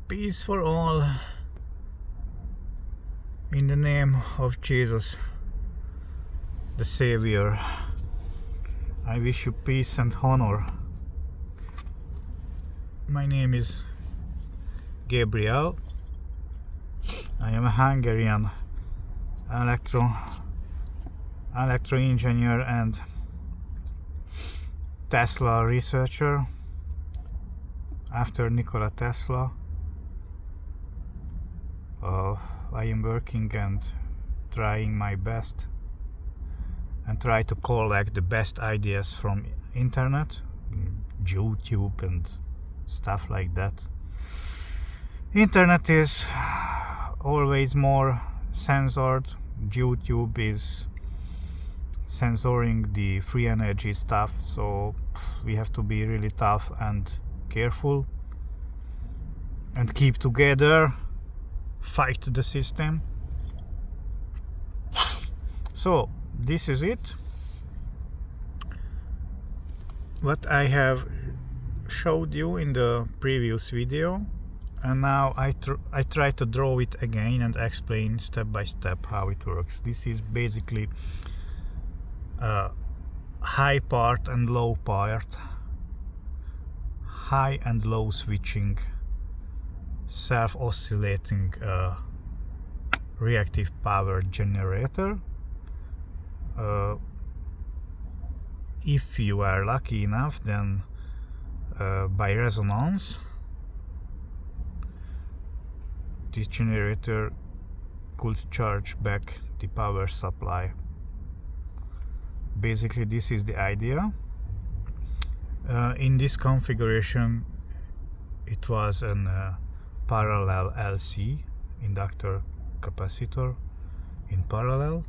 Peace for all. In the name of Jesus, the Savior, I wish you peace and honor. My name is Gabriel. I am a Hungarian electro engineer and Tesla researcher. After Nikola Tesla, I am working and trying my best and try to collect the best ideas from internet, YouTube and stuff like that. Internet is always more censored. YouTube is censoring the free energy stuff, so we have to be really tough and careful and keep together, fight the system. So this is it, what I have showed you in the previous video, and now I try to draw it again and explain step by step how it works. This is basically high part and low part, high and low switching, self-oscillating reactive power generator. If you are lucky enough, then by resonance this generator could charge back the power supply. Basically this is the idea. In this configuration it was an parallel LC, inductor capacitor in parallel,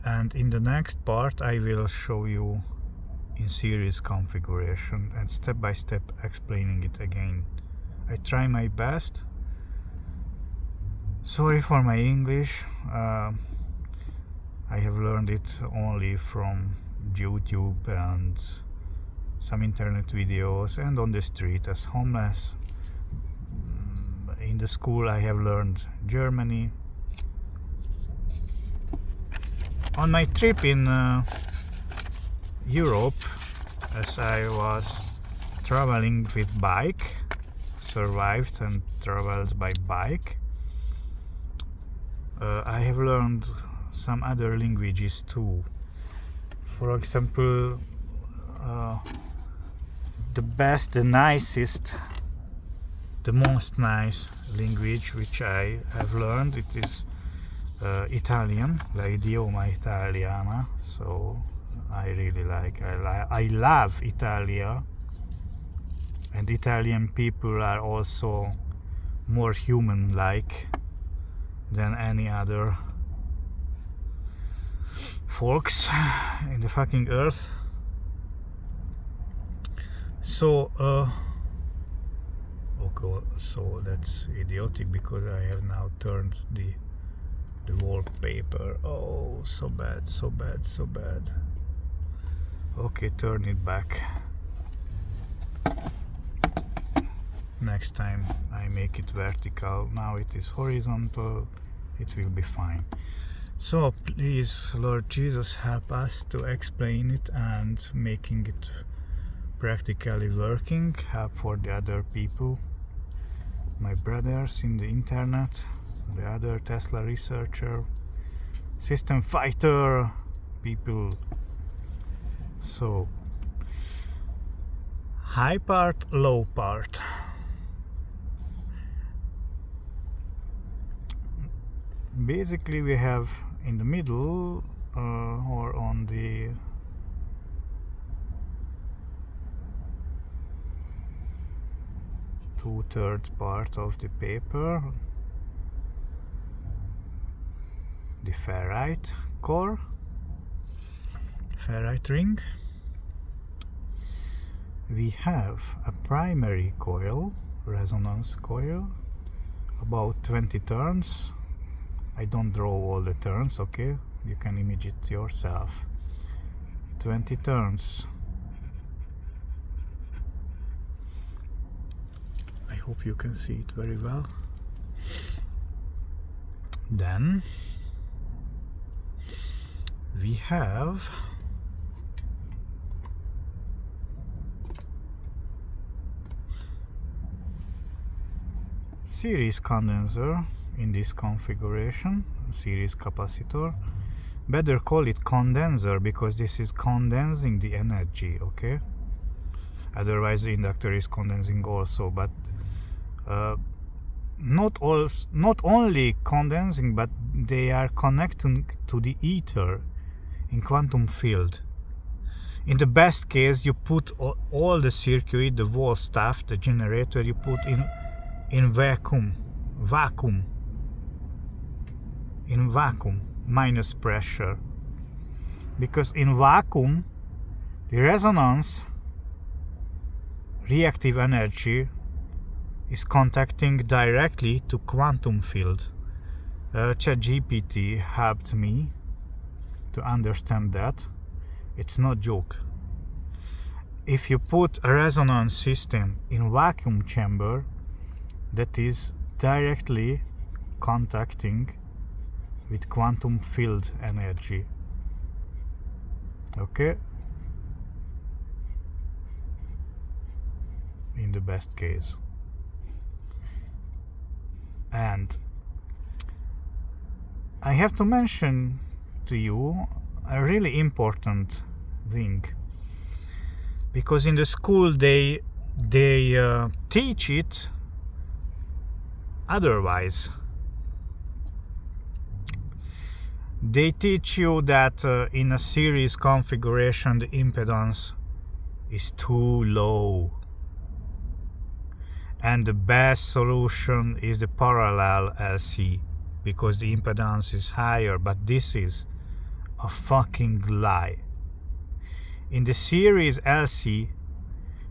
and in the next part I will show you in series configuration and step by step explaining it again. I try my best. Sorry for my English. I have learned it only from YouTube and some internet videos and on the street as homeless. In the school I have learned Germany. On my trip in Europe, as I was traveling with bike, survived and traveled by bike, I have learned some other languages too. For example, the best, the nicest, the most nice language which I have learned, it is Italian, l'idioma italiana. So I really like, I love Italia, and Italian people are also more human-like than any other folks in the fucking earth. So okay, so that's idiotic because I have now turned the wallpaper. Oh, so bad, so bad, so bad. Okay, turn it back. Next time I make it vertical. Now it is horizontal. It will be fine. So please, Lord Jesus, help us to explain it and making it practically working. Help for the other people, my brothers in the internet, the other Tesla researcher, system fighter people. So high part, low part. Basically we have in the middle or on the two-thirds part of the paper the ferrite core, ferrite ring. We have a primary coil, resonance coil, about 20 turns. I don't draw all the turns, okay? You can image it yourself. 20 turns. I hope you can see it very well. Then we have series condenser in this configuration, series capacitor. Better call it condenser because this is condensing the energy, okay? Otherwise the inductor is condensing also, but not only condensing, but they are connecting to the ether in quantum field. In the best case, you put all the circuit, the wall stuff, the generator, you put in vacuum, minus pressure, because in vacuum the resonance reactive energy is contacting directly to quantum field. ChatGPT helped me to understand that. It's not joke. If you put a resonance system in vacuum chamber, that is directly contacting with quantum field energy. Okay? In the best case. And I have to mention to you a really important thing, because in the school they teach it otherwise. They teach you that in a series configuration the impedance is too low, and the best solution is the parallel LC because the impedance is higher. But this is a fucking lie. In the series LC,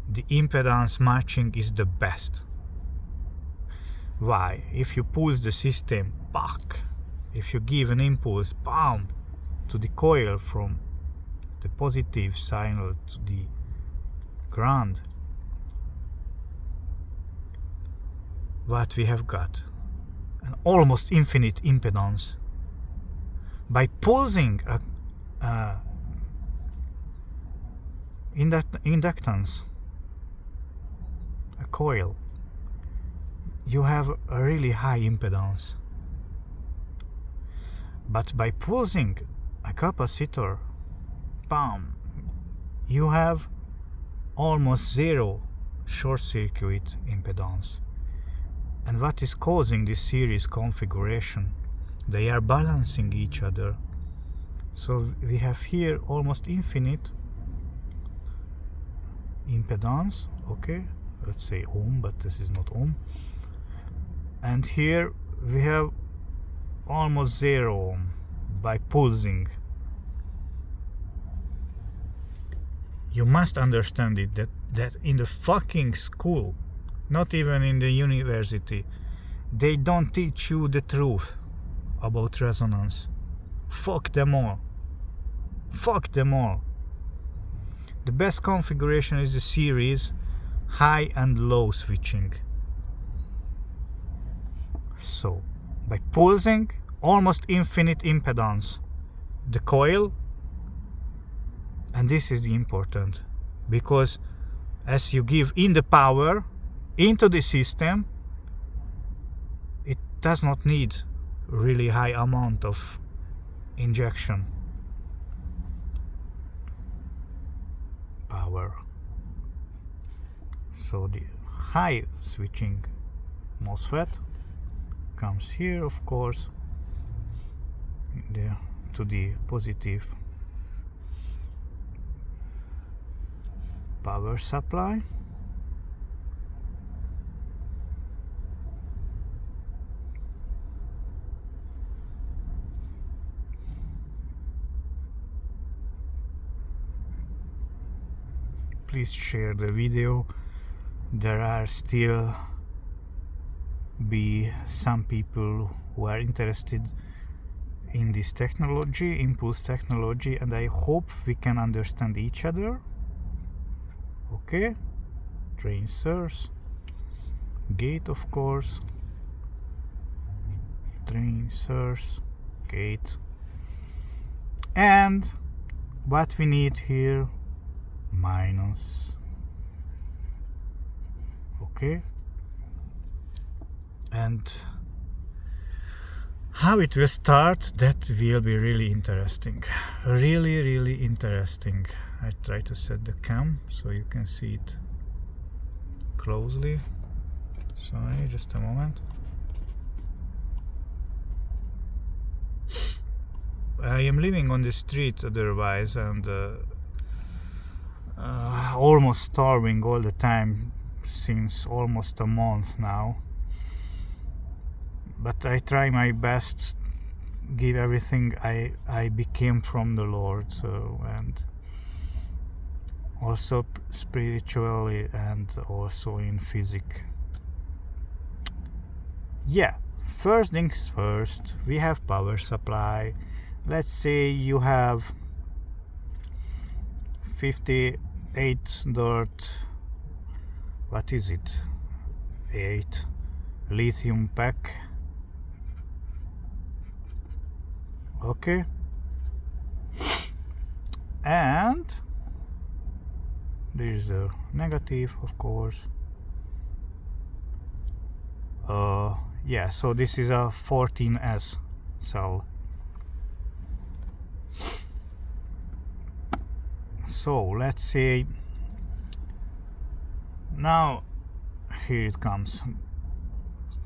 the impedance matching is the best. Why? If you pulse the system, fuck. If you give an impulse, bam, to the coil from the positive signal to the ground, what we have got? An almost infinite impedance. By pulsing a inductance, a coil, you have a really high impedance. But by pulsing a capacitor, bam, you have almost zero short circuit impedance. And what is causing this series configuration? They are balancing each other. So we have here almost infinite impedance, okay, let's say ohm, but this is not ohm. And here we have almost 0 ohm by pulsing. You must understand it that in the fucking school, not even in the university, they don't teach you the truth about resonance. Fuck them all. Fuck them all. The best configuration is the series high and low switching. So, by pulsing almost infinite impedance, the coil, and this is the important, because as you give in the power into the system, it does not need really high amount of injection power. So the high switching MOSFET comes here, of course, to the positive power supply. Please share the video. There are still some people who are interested in this technology, impulse technology, and I hope we can understand each other. Okay, train source. gate, of course, train source, gate, and what we need here, minus. Okay, and how it will start, that will be really interesting, really interesting. I try to set the cam so you can see it closely. Sorry, just a moment. I am living on the street otherwise, and almost starving all the time since almost a month now. But I try my best, give everything I became from the Lord, so, and also spiritually and also in physics. Yeah, first things first, we have power supply. Let's say you have 58 dot, what is it, 8 lithium pack. Okay, and there is the negative, of course. Yeah, so this is a 14S cell. So let's say now here it comes,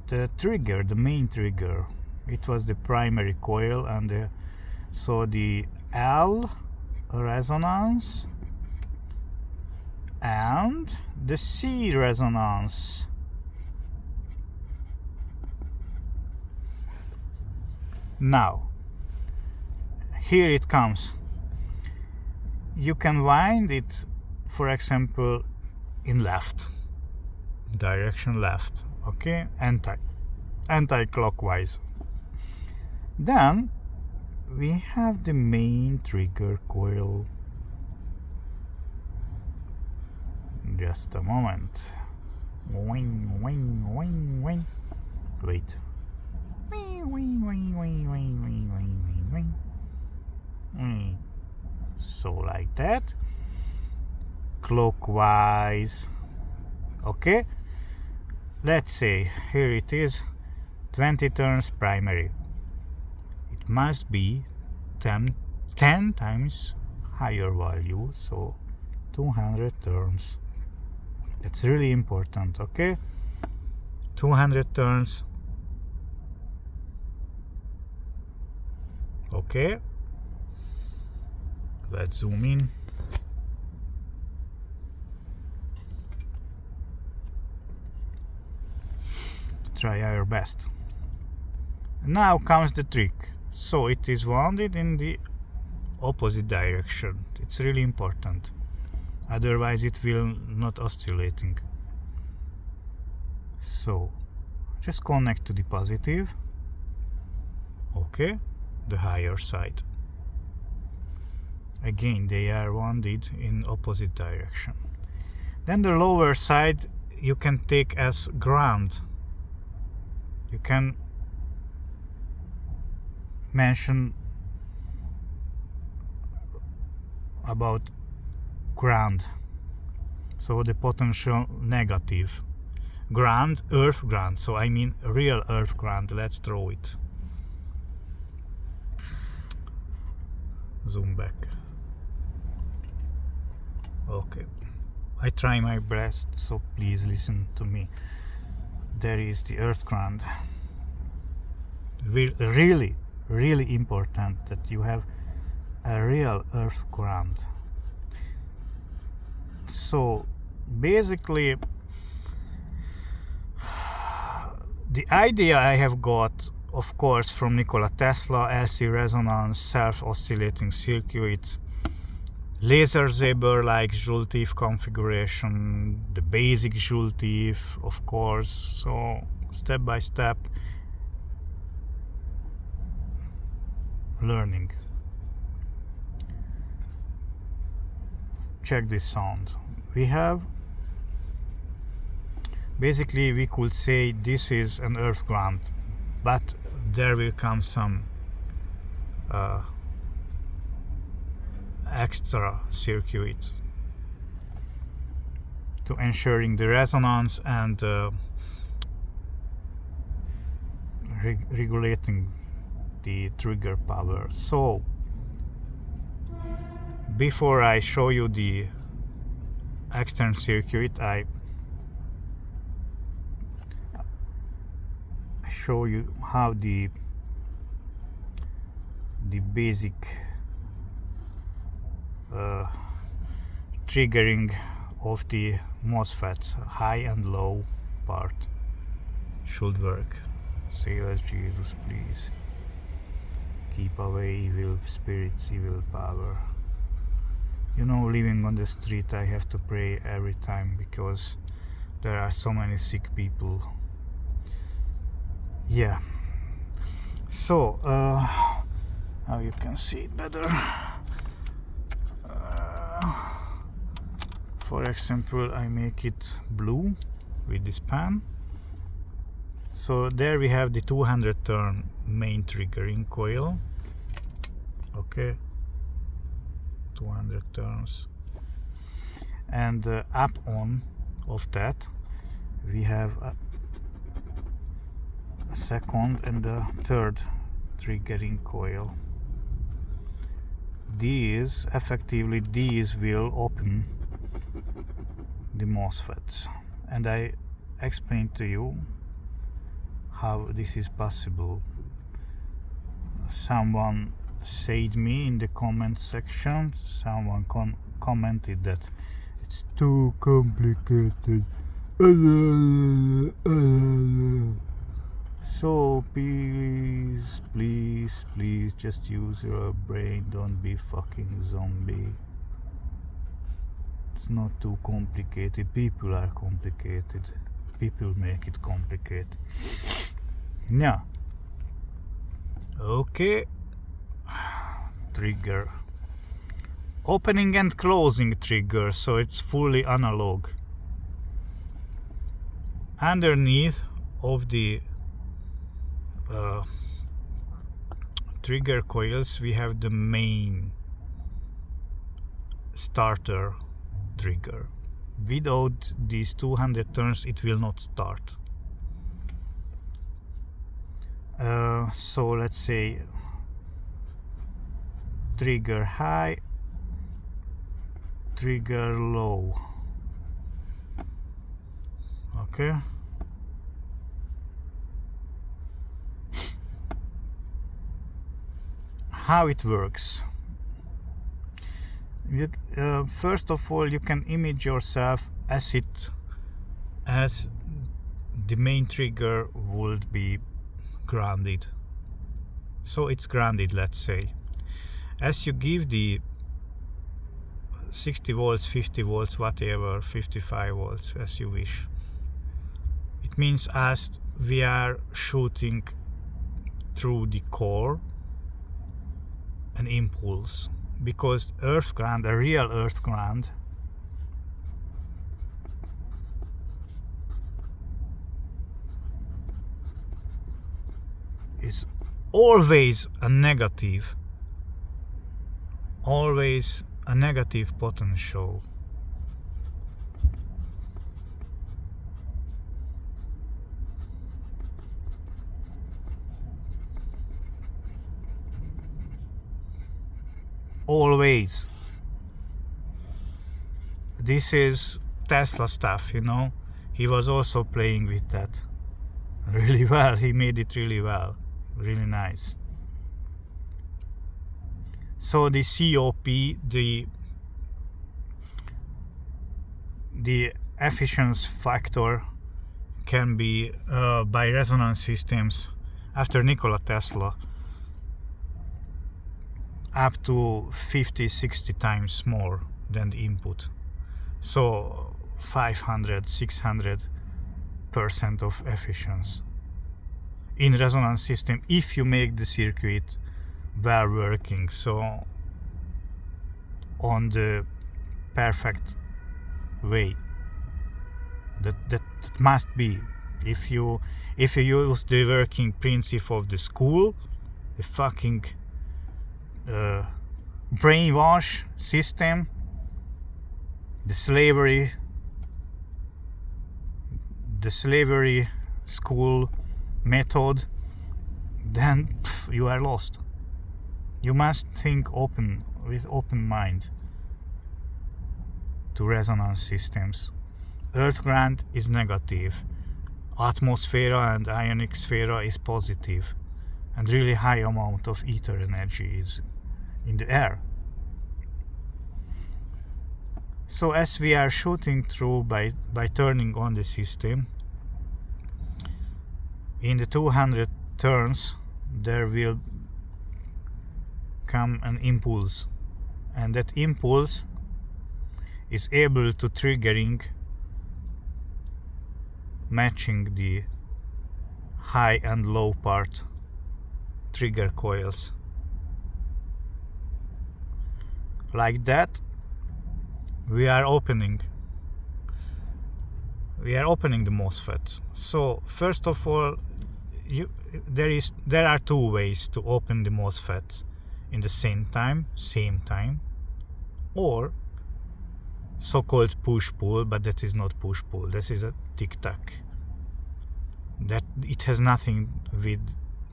the trigger, the main trigger. It was the primary coil, and so the L resonance and the C resonance. Now here it comes. You can wind it, for example, in left direction, left, okay, anti-clockwise. Then we have the main trigger coil. Just a moment. Wing, wing, wing, wing. Wait. Wing, wing, wing, wing, wing, wing, wing, wing, wing. So like that. Clockwise. Okay. Let's say here it is, 20 turns primary. It must be 10 times higher value, so 200 turns. That's really important, okay? 200 turns. Okay. Let's zoom in. Try our best. Now comes the trick. So it is wounded in the opposite direction. It's really important. Otherwise it will not oscillating. So just connect to the positive. Okay, the higher side. Again, they are wounded in opposite direction. Then the lower side you can take as ground. You can mention about ground. So the potential negative. Ground, earth ground. So I mean real earth ground. Let's draw it. Zoom back. Okay. I try my best, so please listen to me. There is the earth ground. Really important that you have a real earth ground. So basically the idea I have got, of course, from Nikola Tesla, LC resonance, self-oscillating circuit, laser saber like Joule-Thief configuration, the basic Joule-Thief, of course. So step by step learning. Check this sound. We have basically we could say this is an earth ground, but there will come some extra circuit to ensuring the resonance and regulating the trigger power. So before I show you the external circuit, I show you how the basic triggering of the MOSFETs, high and low part, should work. Save us, Jesus, please. Keep away evil spirits, evil power. You know, living on the street, I have to pray every time because there are so many sick people. Yeah. So, how you can see it better. For example, I make it blue with this pen. So there we have the 200 turn main triggering coil. Okay, 200 turns. And up on of that we have a second and a third triggering coil. These will open the MOSFETs, and I explained to you how this is possible. Someone said me in the comment section, someone commented that it's too complicated. So please just use your brain, don't be fucking zombie. It's not too complicated. People are complicated. People make it complicated. Yeah. Okay. Trigger. Opening and closing trigger, so it's fully analog. Underneath of the trigger coils we have the main starter trigger. Without these 200 turns it will not start. So let's say trigger high, trigger low. Okay. How it works. First of all, you can image yourself as the main trigger would be grounded. So it's grounded, let's say. As you give the 60 volts, 50 volts, whatever, 55 volts, as you wish, it means as we are shooting through the core an impulse, because earth ground, a real earth ground, is always a negative, always a negative potential. Always. This is Tesla stuff, you know. He was also playing with that really well. He made it really well, really nice. So the COP, the efficiency factor, can be by resonance systems after Nikola Tesla up to 50-60 times more than the input. So 500-600% of efficiency in resonance system if you make the circuit well working, so on the perfect way. That must be. If you use the working principle of the school, the fucking brainwash system, the slavery school method, then you are lost. You must think with open mind to resonance systems. Earth ground is negative. Atmosphere and ionic sphere is positive, and really high amount of ether energy is in the air. So as we are shooting through by turning on the system, in the 200 turns there will come an impulse, and that impulse is able to triggering matching the high and low part trigger coils. Like that, we are opening the MOSFETs. So first of all, there are two ways to open the MOSFETs in the same time, or so-called push-pull, but that is not push-pull. This is a tic-tac. That it has nothing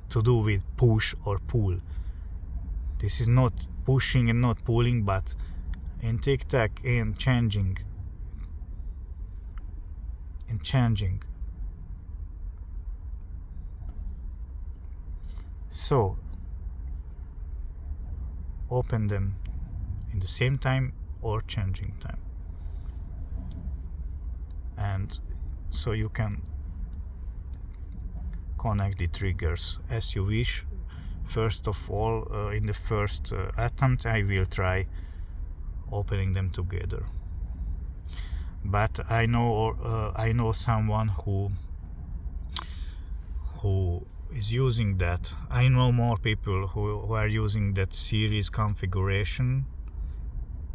to do with push or pull. This is not pushing and not pulling, but in tic-tac, in changing. So open them in the same time or changing time, and so you can connect the triggers as you wish. First of all, in the first attempt, I will try opening them together. But I know someone who is using that. I know more people who are using that series configuration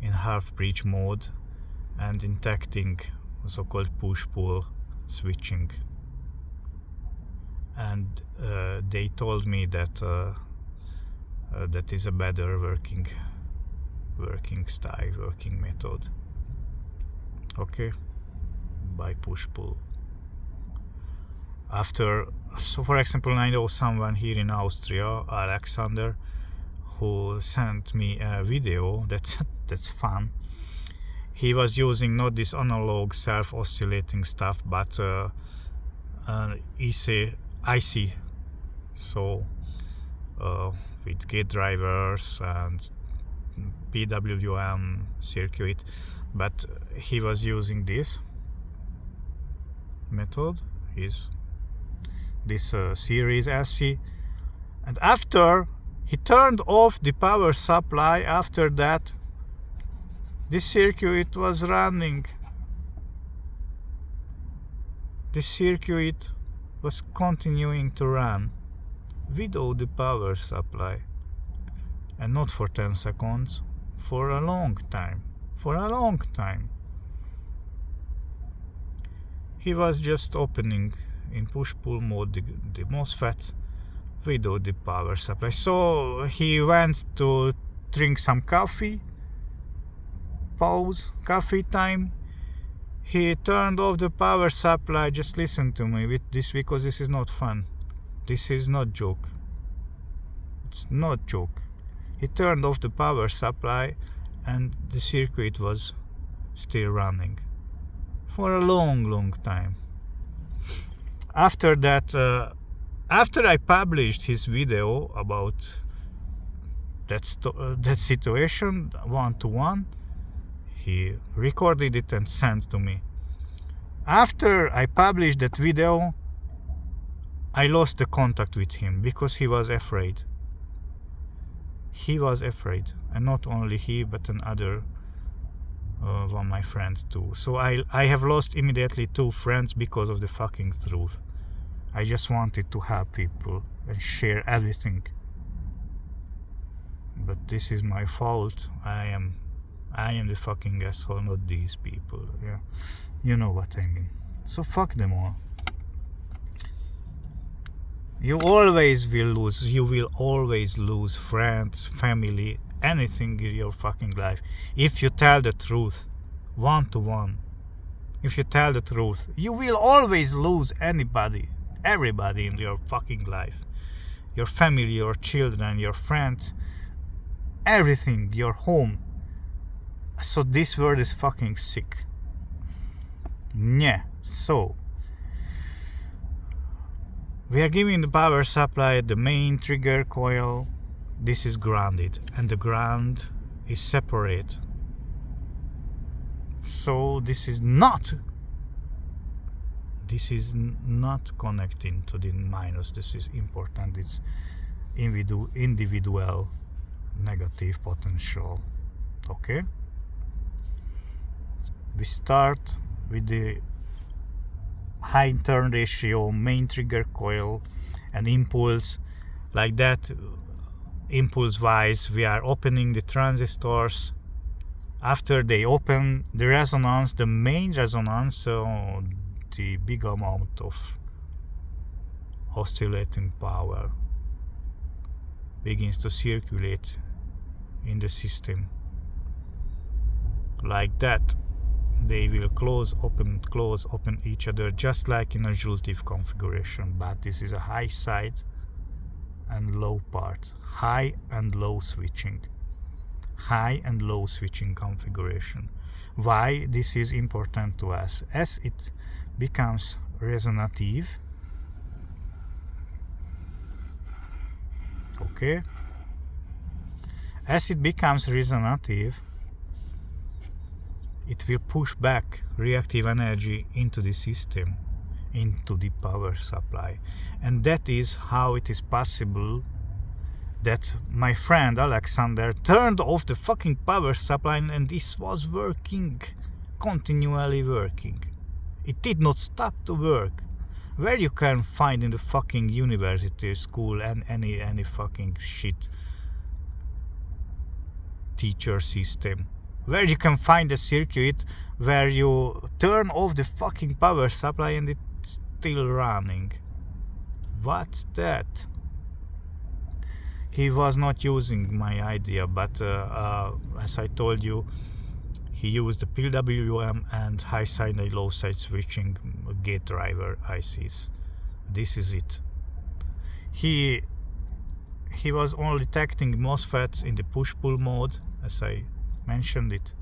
in half bridge mode and detecting so-called push-pull switching. And they told me that that is a better working style, working method. Okay, by push-pull. So for example, I know someone here in Austria, Alexander, who sent me a video that's fun. He was using not this analog self-oscillating stuff, but IC, so with gate drivers and PWM circuit, but he was using this method, this series SC, and after he turned off the power supply, after that this circuit was running. This circuit was continuing to run without the power supply, and not for 10 seconds, for a long time. He was just opening in push-pull mode the MOSFETs without the power supply. So he went to drink some coffee, coffee time. He turned off the power supply. Just listen to me with this, because this is not fun. This is not joke. It's not joke. He turned off the power supply and the circuit was still running for a long time. After that, after I published his video about that situation 1-to-1, he recorded it and sent to me. After I published that video, I lost the contact with him because he was afraid. He was afraid, and not only he, but another one of my friends too. So I have lost immediately 2 friends because of the fucking truth. I just wanted to help people and share everything, but this is my fault. I am the fucking asshole, not these people. Yeah, you know what I mean. So fuck them all. You always will lose. You will always lose friends, family, anything in your fucking life. If you tell the truth, 1-to-1. If you tell the truth, you will always lose anybody, everybody in your fucking life. Your family, your children, your friends, everything, your home. So this world is fucking sick. Yeah, so we are giving the power supply the main trigger coil. This is grounded and the ground is separate. So this is not connecting to the minus. This is important. It's individual negative potential. Okay, we start with the high turn ratio main trigger coil and impulse. Like that, impulse wise, we are opening the transistors. After they open, the resonance, the main resonance, so the big amount of oscillating power begins to circulate in the system. Like that, they will close, open each other, just like in a Reactive configuration, but this is a high side and low part, high and low switching configuration. Why this is important to us? As it becomes resonative, okay, as it becomes resonative, it will push back reactive energy into the system, into the power supply. And that is how it is possible that my friend Alexander turned off the fucking power supply and this was working, continually working. It did not stop to work. Where you can find in the fucking university, school, and any fucking shit teacher system, where you can find a circuit where you turn off the fucking power supply and it's still running. What's that? He was not using my idea, but as I told you, he used the PWM and high side and low side switching gate driver ICs. This is it. He was only detecting MOSFETs in the push-pull mode, as I mentioned it.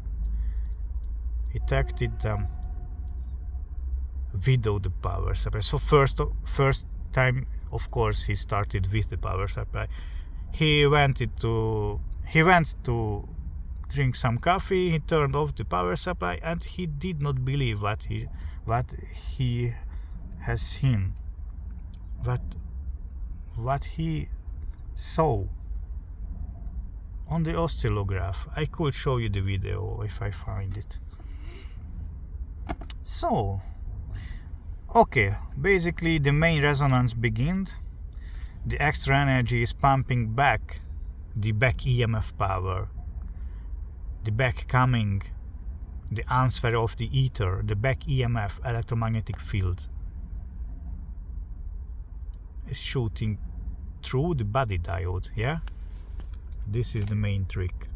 He detected them without the power supply. So first time, of course, he started with the power supply. He went to drink some coffee. He turned off the power supply, and he did not believe what he has seen, what he saw on the oscillograph. I could show you the video if I find it. So, okay, basically the main resonance begins. The extra energy is pumping back the back EMF power, the back coming, the answer of the ether, the back EMF, electromagnetic field, is shooting through the body diode, yeah? This is the main trick.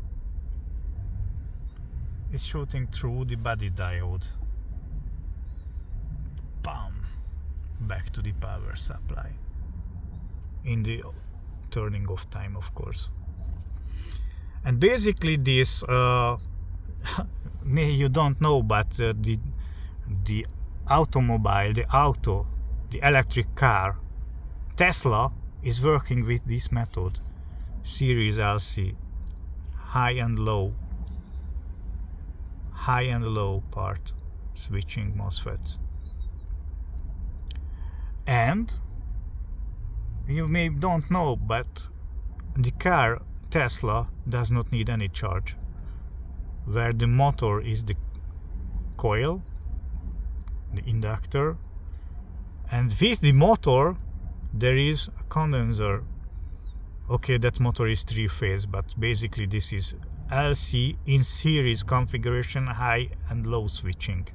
It's shooting through the body diode. Bam! Back to the power supply. In the turning off time, of course. And basically this, you don't know, but the automobile, the electric car, Tesla is working with this method. Series LC, high and low part switching MOSFETs. And you may don't know, but the car Tesla does not need any charge. Where the motor is the coil, the inductor, and with the motor there is a condenser. Okay, that motor is 3-phase, but basically this is LC in series configuration, high and low switching.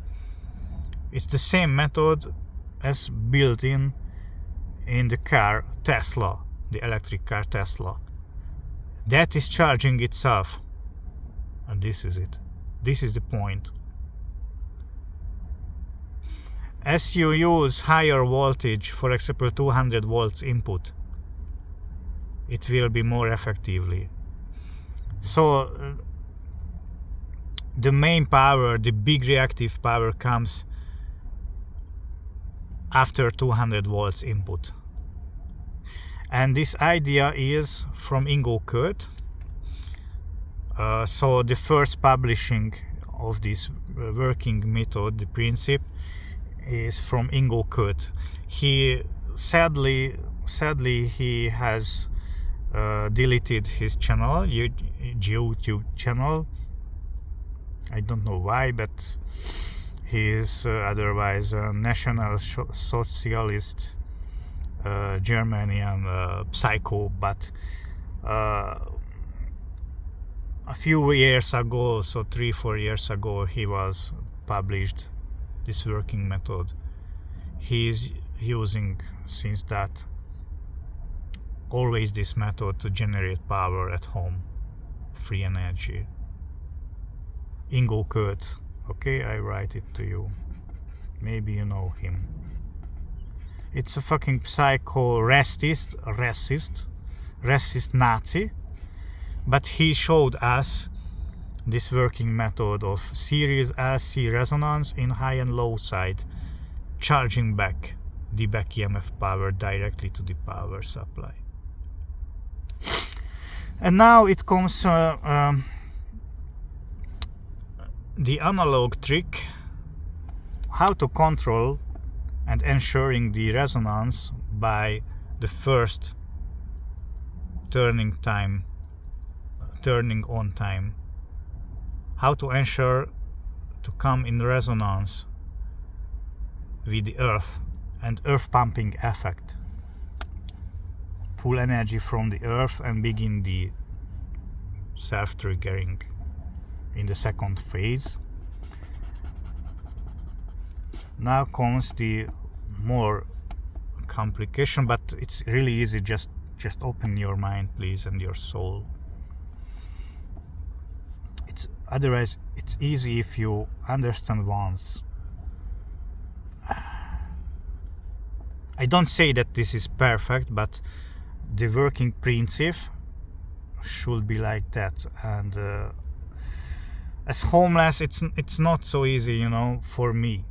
It's the same method as built in the car Tesla, the electric car Tesla. That is charging itself. And this is it. This is the point. As you use higher voltage, for example 200 volts input, it will be more effectively. So the main power, the big reactive power, comes after 200 volts input. And this idea is from Ingo Kurt. So the first publishing of this working method, the principle, is from Ingo Kurt. He sadly he has deleted his channel, YouTube channel. I don't know why, but he is otherwise a National Socialist Germanian psycho. But a few years ago, so 3-4 years ago, he was published this working method. He is using since that always this method to generate power at home, free energy. Ingo Kurt, okay, I write it to you. Maybe you know him. It's a fucking psycho racist Nazi, but he showed us this working method of series LC resonance in high and low side, charging back the back EMF power directly to the power supply. And now it comes the analog trick, how to control and ensuring the resonance by the first turning on time. How to ensure to come in resonance with the earth and earth pumping effect. Pull energy from the earth and begin the self-triggering in the second phase. Now comes the more complication, but it's really easy. Just open your mind, please, and your soul. Otherwise, it's easy if you understand once. I don't say that this is perfect, but the working principle should be like that. And as homeless, it's not so easy, you know, for me.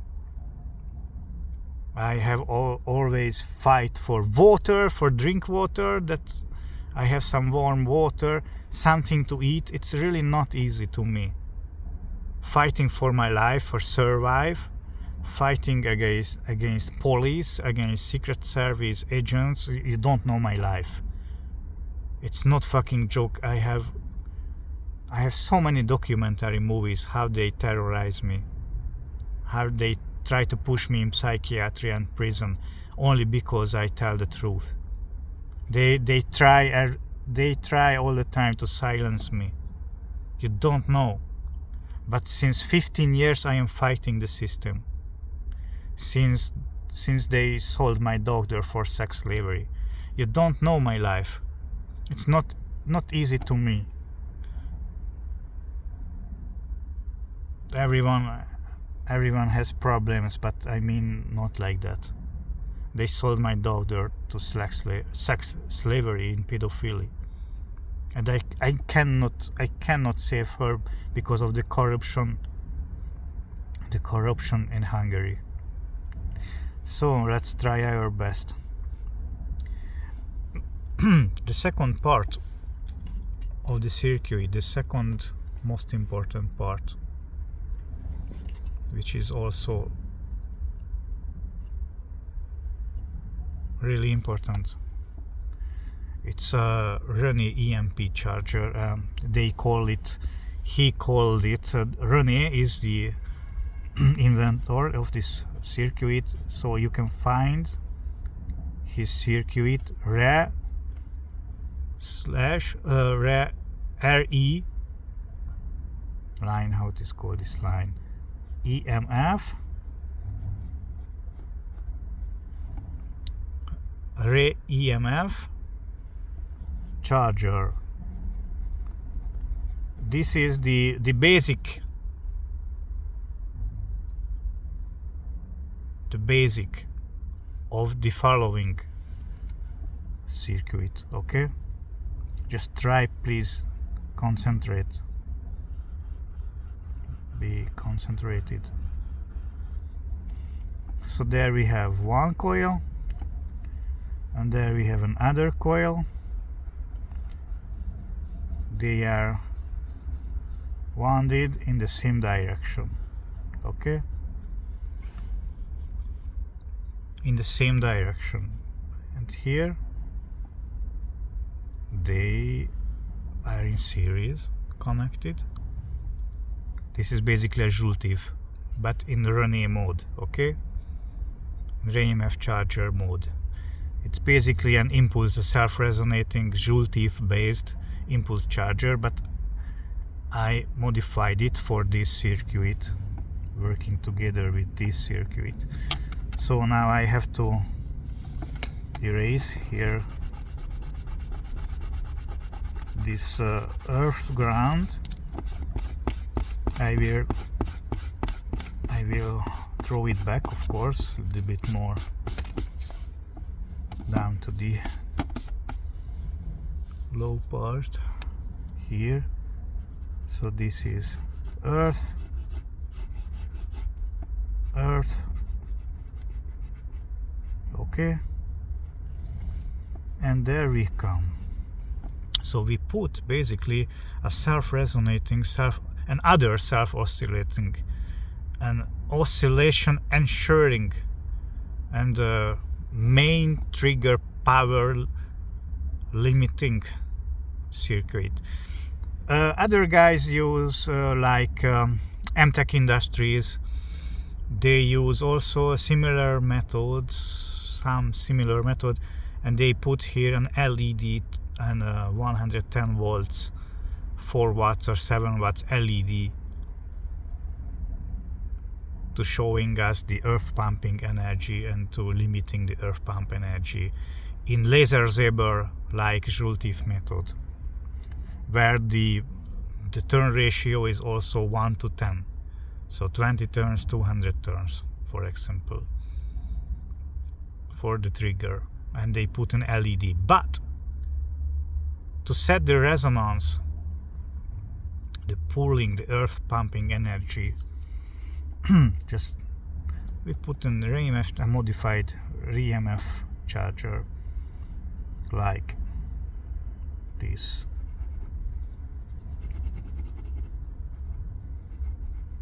I have always fight for water, for drink water, that I have some warm water, something to eat. It's really not easy to me. Fighting for my life, for survive, fighting against police, against secret service agents. You don't know my life. It's not fucking joke. I have so many documentary movies, how they terrorize me, how they try to push me in psychiatry and prison only because I tell the truth. They try all the time to silence me. You don't know. But since 15 years I am fighting the system. Since they sold my daughter for sex slavery. You don't know my life. It's not easy to me. Everyone has problems, but I mean not like that. They sold my daughter to sex slavery in pedophilia, and I cannot save her because of the corruption in Hungary. So let's try our best. The second part of the circuit, the second most important part, which is also really important. It's a René EMP charger. He called it. René is the inventor of this circuit, so you can find his circuit RE line. How it is called, this line? EMF EMF charger. This is the basic of the following circuit. Okay, just try, please concentrate, be concentrated. So there we have one coil, and there we have another coil. They are wounded in the same direction. Okay, in the same direction. And here they are in series connected. This is basically a Reactive, but in the relay mode. Okay, EMF charger mode. It's basically an impulse, a self-resonating Reactive based impulse charger, but I modified it for this circuit, working together with this circuit. So now I have to erase here this earth ground. I will throw it back, of course, a little bit more down to the low part here. So this is earth, okay, and there we come. So we put basically a self-resonating, and other self-oscillating, an oscillation ensuring, and main trigger power limiting circuit. Other guys use like MTech Industries. They use also similar methods, and they put here an LED and 110 volts, 4 watts or 7 watts LED to showing us the earth pumping energy and to limiting the earth pump energy in laser saber like Reactive method, where the turn ratio is also 1 to 10, so 20 turns, 200 turns, for example, for the trigger, and they put an LED. But to set the resonance, the pulling, the earth pumping energy, just we put an EMF, a modified EMF charger like this.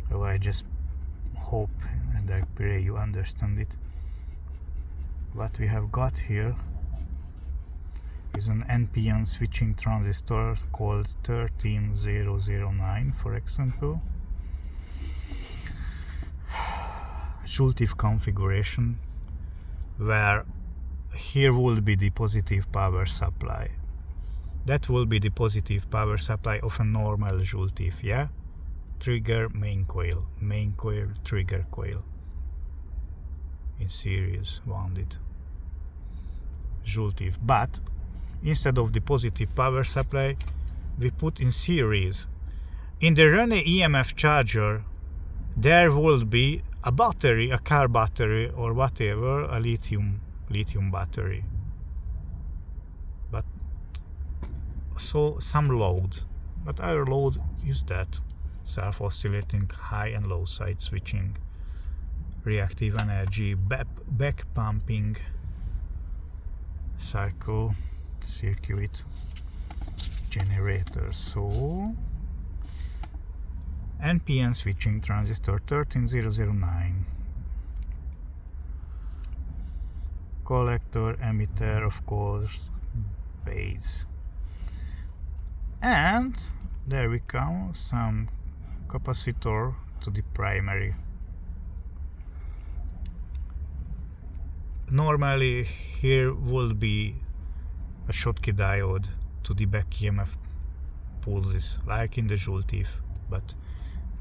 So I just hope and I pray you understand it. What we have got here is an NPN switching transistor called 13009, for example. Reactive configuration, where here will be the positive power supply. That will be the positive power supply of a normal Reactive, yeah? Trigger, main coil, trigger coil. In series, wounded. Reactive. But instead of the positive power supply, we put in series. In the relay EMF charger, there will be a battery, a car battery or whatever, a lithium battery. But so some load. But our load is that self-oscillating high and low side switching, reactive energy, back pumping circuit generator. So NPN switching transistor 13009, collector, emitter, of course, base, and there we come, some capacitor to the primary. Normally here will be a Schottky diode to the back EMF pulses like in the Reactive, but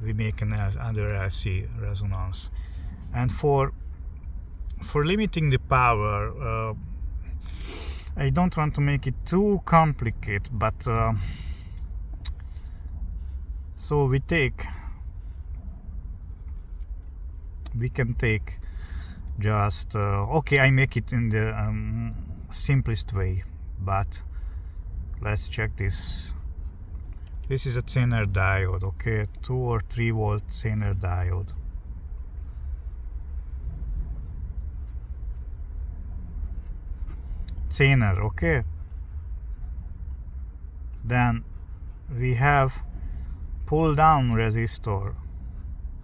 we make another LC resonance. And for limiting the power, I don't want to make it too complicated, but so we can take just okay, I make it in the simplest way, but let's check this. This is a Zener diode, okay, 2 or 3 volt Zener diode. Zener, okay. Then we have pull down resistor